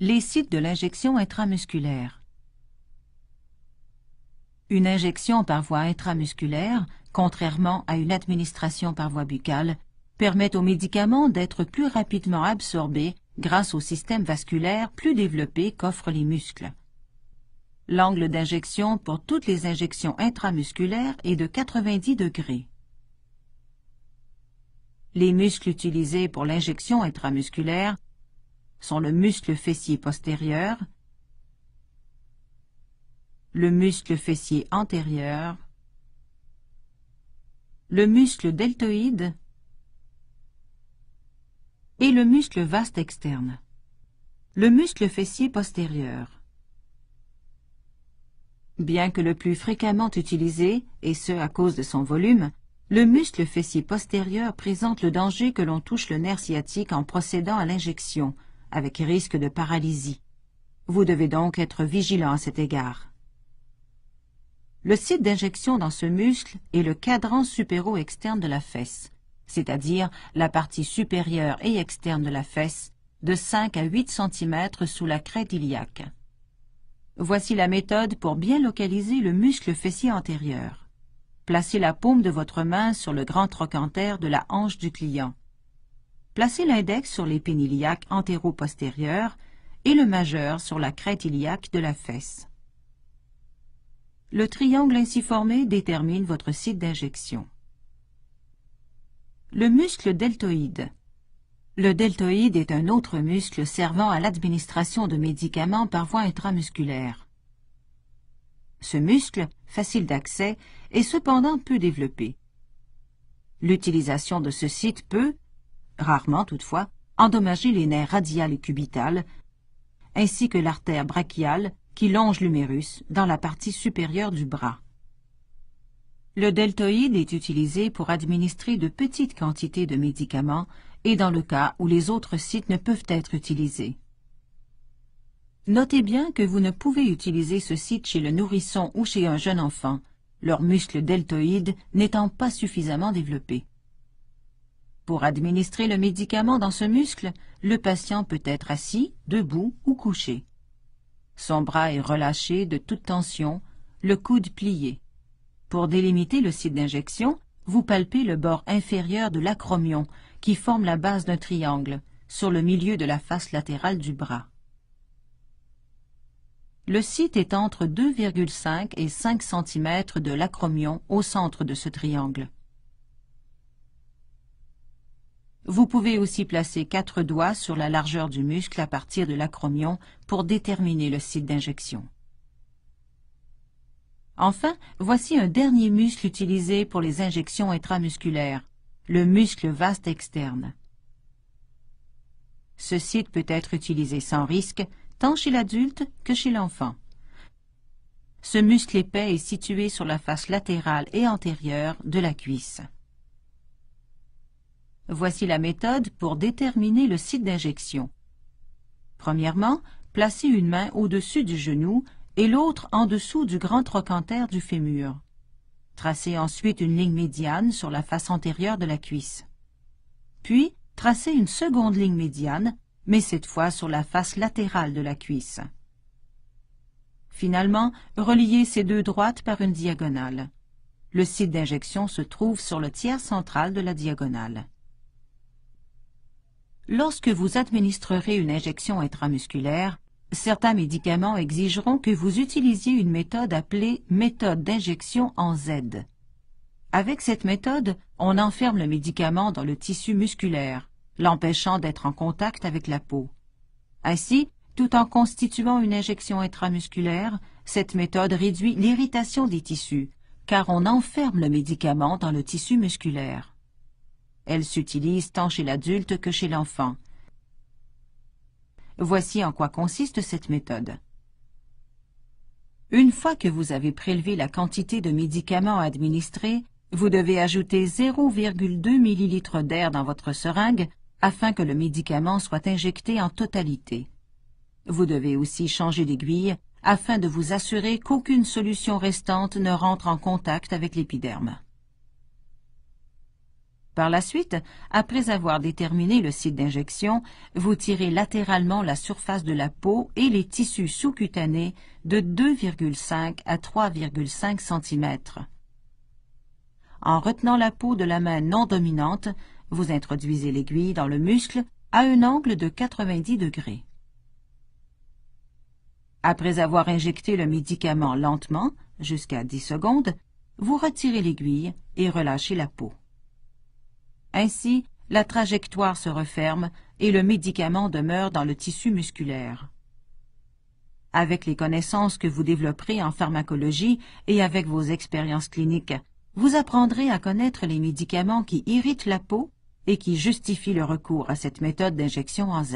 Les sites de l'injection intramusculaire. Une injection par voie intramusculaire, contrairement à une administration par voie buccale, permet aux médicaments d'être plus rapidement absorbés grâce au système vasculaire plus développé qu'offrent les muscles. L'angle d'injection pour toutes les injections intramusculaires est de 90 degrés. Les muscles utilisés pour l'injection intramusculaire sont le muscle fessier postérieur, le muscle fessier antérieur, le muscle deltoïde et le muscle vaste externe. Le muscle fessier postérieur. Bien que le plus fréquemment utilisé, et ce à cause de son volume, le muscle fessier postérieur présente le danger que l'on touche le nerf sciatique en procédant à l'injection, avec risque de paralysie. Vous devez donc être vigilant à cet égard. Le site d'injection dans ce muscle est le cadran supéro-externe de la fesse, c'est-à-dire la partie supérieure et externe de la fesse, de 5 à 8 cm sous la crête iliaque. Voici la méthode pour bien localiser le muscle fessier antérieur. Placez la paume de votre main sur le grand trochanter de la hanche du client. Placez l'index sur l'épine iliaque antéro-postérieure et le majeur sur la crête iliaque de la fesse. Le triangle ainsi formé détermine votre site d'injection. Le muscle deltoïde. Le deltoïde est un autre muscle servant à l'administration de médicaments par voie intramusculaire. Ce muscle, facile d'accès, est cependant peu développé. L'utilisation de ce site peut, rarement toutefois, endommager les nerfs radial et cubital, ainsi que l'artère brachiale qui longe l'humérus dans la partie supérieure du bras. Le deltoïde est utilisé pour administrer de petites quantités de médicaments et dans le cas où les autres sites ne peuvent être utilisés. Notez bien que vous ne pouvez utiliser ce site chez le nourrisson ou chez un jeune enfant, leur muscle deltoïde n'étant pas suffisamment développé. Pour administrer le médicament dans ce muscle, le patient peut être assis, debout ou couché. Son bras est relâché de toute tension, le coude plié. Pour délimiter le site d'injection, vous palpez le bord inférieur de l'acromion, qui forme la base d'un triangle, sur le milieu de la face latérale du bras. Le site est entre 2,5 et 5 cm de l'acromion au centre de ce triangle. Vous pouvez aussi placer 4 doigts sur la largeur du muscle à partir de l'acromion pour déterminer le site d'injection. Enfin, voici un dernier muscle utilisé pour les injections intramusculaires, le muscle vaste externe. Ce site peut être utilisé sans risque, tant chez l'adulte que chez l'enfant. Ce muscle épais est situé sur la face latérale et antérieure de la cuisse. Voici la méthode pour déterminer le site d'injection. Premièrement, placez une main au-dessus du genou et l'autre en dessous du grand trochanter du fémur. Tracez ensuite une ligne médiane sur la face antérieure de la cuisse. Puis, tracez une seconde ligne médiane, mais cette fois sur la face latérale de la cuisse. Finalement, reliez ces deux droites par une diagonale. Le site d'injection se trouve sur le tiers central de la diagonale. Lorsque vous administrerez une injection intramusculaire, certains médicaments exigeront que vous utilisiez une méthode appelée méthode d'injection en Z. Avec cette méthode, on enferme le médicament dans le tissu musculaire, l'empêchant d'être en contact avec la peau. Ainsi, tout en constituant une injection intramusculaire, cette méthode réduit l'irritation des tissus, car on enferme le médicament dans le tissu musculaire. Elle s'utilise tant chez l'adulte que chez l'enfant. Voici en quoi consiste cette méthode. Une fois que vous avez prélevé la quantité de médicaments à administrer, vous devez ajouter 0,2 ml d'air dans votre seringue afin que le médicament soit injecté en totalité. Vous devez aussi changer d'aiguille afin de vous assurer qu'aucune solution restante ne rentre en contact avec l'épiderme. Par la suite, après avoir déterminé le site d'injection, vous tirez latéralement la surface de la peau et les tissus sous-cutanés de 2,5 à 3,5 cm. En retenant la peau de la main non dominante, vous introduisez l'aiguille dans le muscle à un angle de 90 degrés. Après avoir injecté le médicament lentement, jusqu'à 10 secondes, vous retirez l'aiguille et relâchez la peau. Ainsi, la trajectoire se referme et le médicament demeure dans le tissu musculaire. Avec les connaissances que vous développerez en pharmacologie et avec vos expériences cliniques, vous apprendrez à connaître les médicaments qui irritent la peau et qui justifient le recours à cette méthode d'injection en Z.